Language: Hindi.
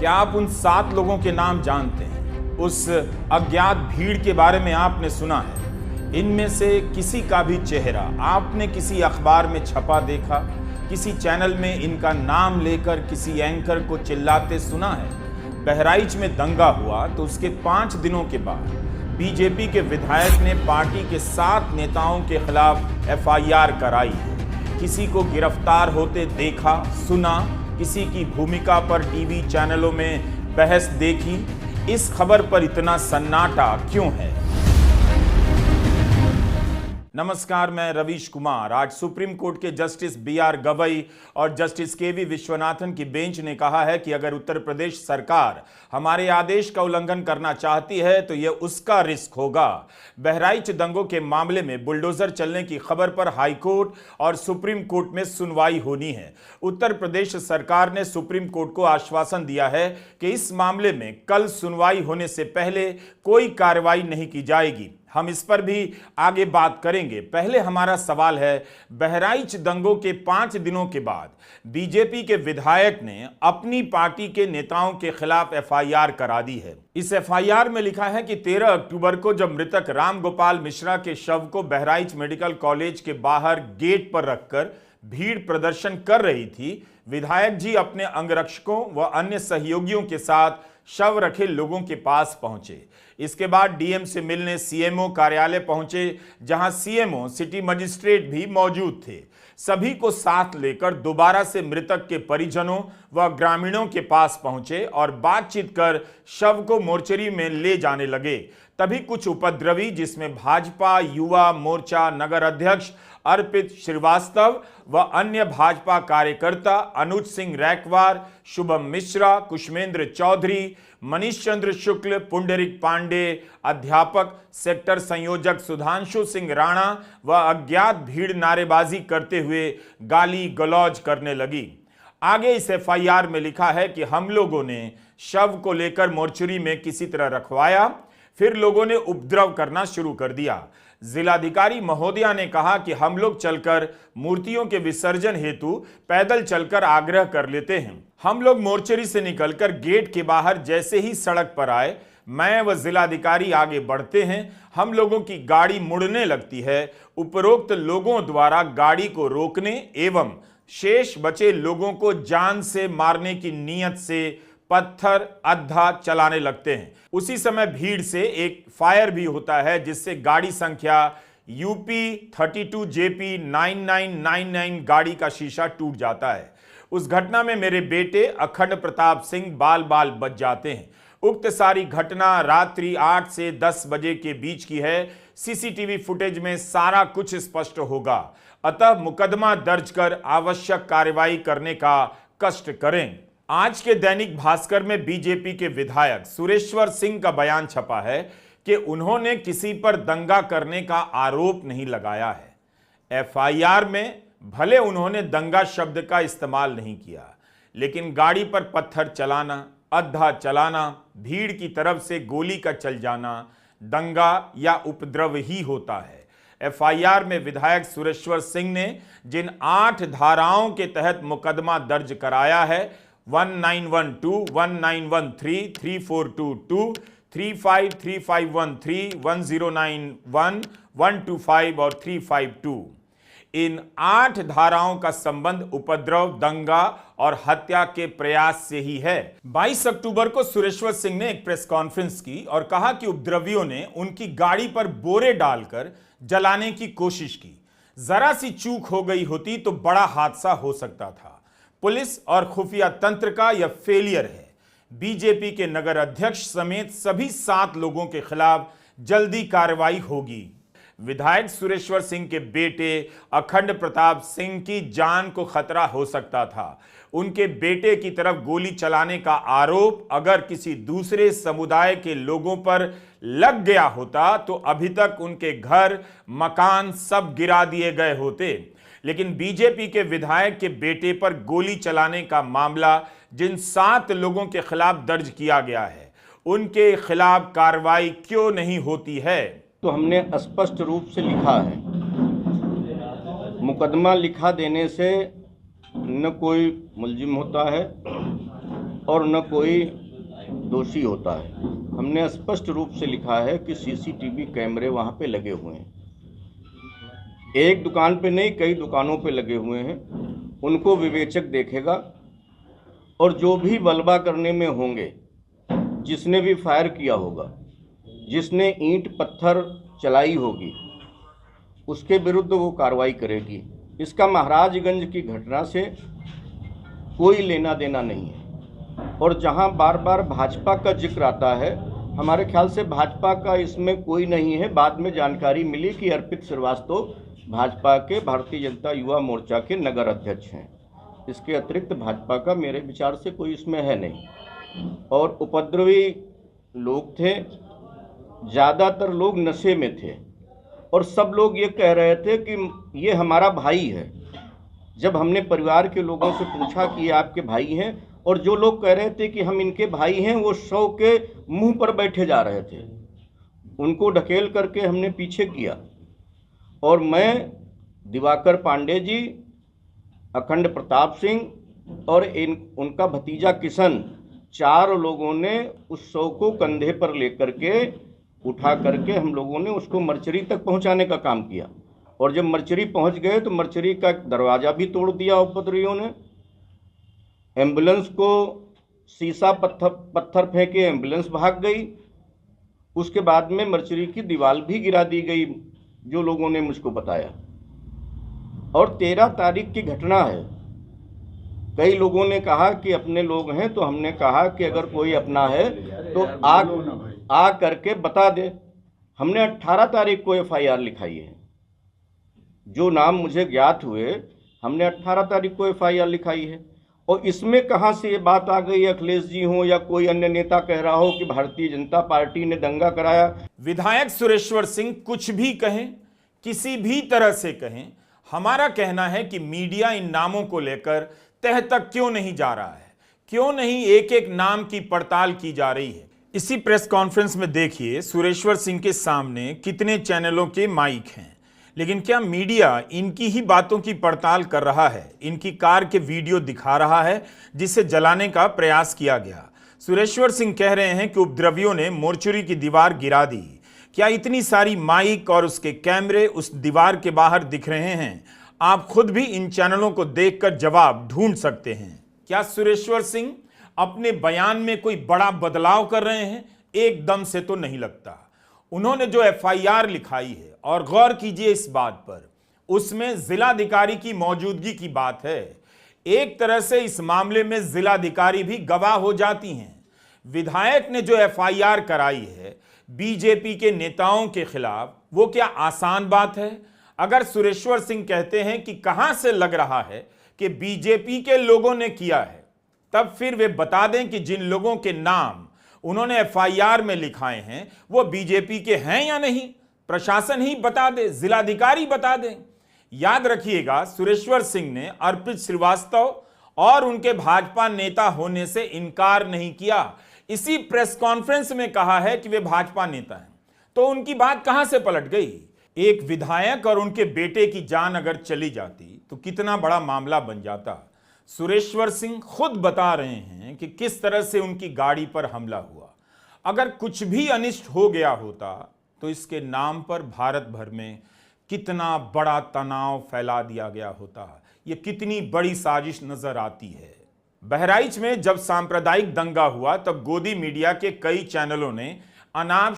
क्या आप उन 7 लोगों के नाम जानते हैं? उस अज्ञात भीड़ के बारे में आपने सुना है? इनमें से किसी का भी चेहरा आपने किसी अखबार में छपा देखा? किसी चैनल में इनका नाम लेकर किसी एंकर को चिल्लाते सुना है? बहराइच में दंगा हुआ तो उसके 5 दिनों के बाद बीजेपी के विधायक ने पार्टी के 7 नेताओं के खिलाफ एफआईआर कराई है। किसी को गिरफ्तार होते देखा, सुना, किसी की भूमिका पर टीवी चैनलों में बहस देखी। इस खबर पर इतना सन्नाटा क्यों है? नमस्कार, मैं रवीश कुमार। आज सुप्रीम कोर्ट के जस्टिस BR गवई और जस्टिस KV विश्वनाथन की बेंच ने कहा है कि अगर उत्तर प्रदेश सरकार हमारे आदेश का उल्लंघन करना चाहती है तो यह उसका रिस्क होगा। बहराइच दंगों के मामले में बुलडोजर चलने की खबर पर हाईकोर्ट और सुप्रीम कोर्ट में सुनवाई होनी है। उत्तर प्रदेश सरकार ने सुप्रीम कोर्ट को आश्वासन दिया है कि इस मामले में कल सुनवाई होने से पहले कोई कार्रवाई नहीं की जाएगी। हम इस पर भी आगे बात करेंगे। पहले हमारा सवाल है, बहराइच दंगों के 5 दिनों के बाद बीजेपी के विधायक ने अपनी पार्टी के नेताओं के खिलाफ एफआईआर करा दी है। इस एफआईआर में लिखा है कि 13 अक्टूबर को जब मृतक राम गोपाल मिश्रा के शव को बहराइच मेडिकल कॉलेज के बाहर गेट पर रखकर भीड़ प्रदर्शन कर रही थी, विधायक जी अपने अंगरक्षकों व अन्य सहयोगियों के साथ शव रखे लोगों के पास पहुंचे। इसके बाद डीएम से मिलने सीएमओ कार्यालय पहुंचे, जहां सीएमओ सिटी मजिस्ट्रेट भी मौजूद थे। सभी को साथ लेकर दोबारा से मृतक के परिजनों व ग्रामीणों के पास पहुंचे और बातचीत कर शव को मोर्चरी में ले जाने लगे। तभी कुछ उपद्रवी, जिसमें भाजपा युवा मोर्चा नगर अध्यक्ष अर्पित श्रीवास्तव व अन्य भाजपा कार्यकर्ता अनुज सिंह रैकवार, शुभम मिश्रा, कुशमेंद्र चौधरी, मनीष चंद्र शुक्ल, पुंडरिक पांडे, अध्यापक सेक्टर संयोजक सुधांशु सिंह राणा व अज्ञात भीड़ नारेबाजी करते हुए गाली गलौज करने लगी। आगे इस एफआईआर में लिखा है कि हम लोगों ने शव को लेकर मोर्चरी में किसी तरह रखवाया, फिर लोगों ने उपद्रव करना शुरू कर दिया। जिलाधिकारी महोदया ने कहा कि हम लोग चलकर मूर्तियों के विसर्जन हेतु पैदल चलकर आग्रह कर लेते हैं। हम लोग मोर्चरी से निकलकर गेट के बाहर जैसे ही सड़क पर आए, मैं व जिलाधिकारी आगे बढ़ते हैं। हम लोगों की गाड़ी मुड़ने लगती है। उपरोक्त लोगों द्वारा गाड़ी को रोकने एवं शेष बचे लोगों को जान से मारने की नीयत से पत्थर अद्धा चलाने लगते हैं। उसी समय भीड़ से एक फायर भी होता है, जिससे गाड़ी संख्या UP 32 JP 9999 गाड़ी का शीशा टूट जाता है। उस घटना में मेरे बेटे अखंड प्रताप सिंह बाल बाल बच जाते हैं। उक्त सारी घटना रात्रि 8 से 10 बजे के बीच की है। सीसीटीवी फुटेज में सारा कुछ स्पष्ट होगा। अतः मुकदमा दर्ज कर आवश्यक कार्रवाई करने का कष्ट करें। आज के दैनिक भास्कर में बीजेपी के विधायक सुरेश्वर सिंह का बयान छपा है कि उन्होंने किसी पर दंगा करने का आरोप नहीं लगाया है। एफआईआर में भले उन्होंने दंगा शब्द का इस्तेमाल नहीं किया, लेकिन गाड़ी पर पत्थर चलाना, अद्धा चलाना, भीड़ की तरफ से गोली का चल जाना दंगा या उपद्रव ही होता है। एफआईआर में विधायक सुरेश्वर सिंह ने जिन 8 धाराओं के तहत मुकदमा दर्ज कराया है, 1912, 1913, 3422, 35, 3513, 1091, 125 और 352, इन 8 धाराओं का संबंध उपद्रव, दंगा और हत्या के प्रयास से ही है। 22 अक्टूबर को सुरेश्वर सिंह ने एक प्रेस कॉन्फ्रेंस की और कहा कि उपद्रवियों ने उनकी गाड़ी पर बोरे डालकर जलाने की कोशिश की। जरा सी चूक हो गई होती तो बड़ा हादसा हो सकता था। पुलिस और खुफिया तंत्र का यह फेलियर है। बीजेपी के नगर अध्यक्ष समेत सभी 7 लोगों के खिलाफ जल्दी कार्रवाई होगी। विधायक सुरेश्वर सिंह के बेटे अखंड प्रताप सिंह की जान को खतरा हो सकता था। उनके बेटे की तरफ गोली चलाने का आरोप अगर किसी दूसरे समुदाय के लोगों पर लग गया होता तो अभी तक उनके घर मकान सब गिरा दिए गए होते। लेकिन बीजेपी के विधायक के बेटे पर गोली चलाने का मामला जिन 7 लोगों के खिलाफ दर्ज किया गया है, उनके खिलाफ कार्रवाई क्यों नहीं होती है? तो हमने स्पष्ट रूप से लिखा है, मुकदमा लिखा देने से न कोई मुलजिम होता है और न कोई दोषी होता है। हमने स्पष्ट रूप से लिखा है कि सीसीटीवी कैमरे वहाँ पे लगे हुए हैं, एक दुकान पे नहीं कई दुकानों पे लगे हुए हैं। उनको विवेचक देखेगा और जो भी बलवा करने में होंगे, जिसने भी फायर किया होगा, जिसने ईंट पत्थर चलाई होगी, उसके विरुद्ध वो कार्रवाई करेगी। इसका महाराजगंज की घटना से कोई लेना देना नहीं है। और जहां बार बार भाजपा का जिक्र आता है, हमारे ख्याल से भाजपा का इसमें कोई नहीं है। बाद में जानकारी मिली कि अर्पित श्रीवास्तव भाजपा के भारतीय जनता युवा मोर्चा के नगर अध्यक्ष हैं। इसके अतिरिक्त भाजपा का मेरे विचार से कोई इसमें है नहीं। और उपद्रवी लोग थे, ज़्यादातर लोग नशे में थे और सब लोग ये कह रहे थे कि ये हमारा भाई है। जब हमने परिवार के लोगों से पूछा कि ये आपके भाई हैं, और जो लोग कह रहे थे कि हम इनके भाई हैं, वो शव के मुंह पर बैठे जा रहे थे। उनको ढकेल करके हमने पीछे किया और मैं, दिवाकर पांडे जी, अखंड प्रताप सिंह और उनका भतीजा किशन, 4 लोगों ने उस शव को कंधे पर लेकर के उठा करके हम लोगों ने उसको मर्चरी तक पहुंचाने का काम किया। और जब मर्चरी पहुंच गए तो मर्चरी का दरवाज़ा भी तोड़ दिया उपद्रवियों ने। एम्बुलेंस को शीशा पत्थर फेंके, एम्बुलेंस भाग गई। उसके बाद में मर्चरी की दीवार भी गिरा दी गई, जो लोगों ने मुझको बताया। और 13 तारीख की घटना है। कई लोगों ने कहा कि अपने लोग हैं, तो हमने कहा कि अगर कोई अपना है तो आ करके बता दे। हमने 18 तारीख को FIR लिखाई है। जो नाम मुझे ज्ञात हुए, हमने 18 तारीख को FIR लिखाई है। और इसमें कहाँ से ये बात आ गई, अखिलेश जी हो या कोई अन्य नेता कह रहा हो कि भारतीय जनता पार्टी ने दंगा कराया। विधायक सुरेश्वर सिंह कुछ भी कहें, किसी भी तरह से कहें, हमारा कहना है कि मीडिया इन नामों को लेकर तह तक क्यों नहीं जा रहा है, क्यों नहीं एक एक नाम की पड़ताल की जा रही है। इसी प्रेस कॉन्फ्रेंस में देखिए सुरेश्वर सिंह के सामने कितने चैनलों के माइक हैं, लेकिन क्या मीडिया इनकी ही बातों की पड़ताल कर रहा है, इनकी कार के वीडियो दिखा रहा है जिसे जलाने का प्रयास किया गया। सुरेश्वर सिंह कह रहे हैं कि उपद्रवियों ने मोर्चरी की दीवार गिरा दी। क्या इतनी सारी माइक और उसके कैमरे उस दीवार के बाहर दिख रहे हैं? आप खुद भी इन चैनलों को देखकर जवाब ढूंढ सकते हैं। क्या सुरेश्वर सिंह अपने बयान में कोई बड़ा बदलाव कर रहे हैं? एकदम से तो नहीं लगता। उन्होंने जो FIR लिखाई है, और गौर कीजिए इस बात पर, उसमें जिलाधिकारी की मौजूदगी की बात है। एक तरह से इस मामले में जिलाधिकारी भी गवाह हो जाती हैं। विधायक ने जो FIR कराई है बीजेपी के नेताओं के खिलाफ, वो क्या आसान बात है? अगर सुरेश्वर सिंह कहते हैं कि कहां से लग रहा है कि बीजेपी के लोगों ने किया है, तब फिर वे बता दें कि जिन लोगों के नाम उन्होंने FIR में लिखाए हैं वो बीजेपी के हैं या नहीं। प्रशासन ही बता दे, जिलाधिकारी बता दे। याद रखिएगा, सुरेश्वर सिंह ने अर्पित श्रीवास्तव और उनके भाजपा नेता होने से इनकार नहीं किया। इसी प्रेस कॉन्फ्रेंस में कहा है कि वे भाजपा नेता हैं। तो उनकी बात कहां से पलट गई? एक विधायक और उनके बेटे की जान अगर चली जाती तो कितना बड़ा मामला बन जाता। सुरेश्वर सिंह खुद बता रहे हैं कि किस तरह से उनकी गाड़ी पर हमला हुआ। अगर कुछ भी अनिष्ट हो गया होता तो इसके नाम पर भारत भर में कितना बड़ा तनाव फैला दिया गया होता। ये कितनी बड़ी साजिश नजर आती है। बहराइच में जब सांप्रदायिक दंगा हुआ तब गोदी मीडिया के कई चैनलों ने अनाप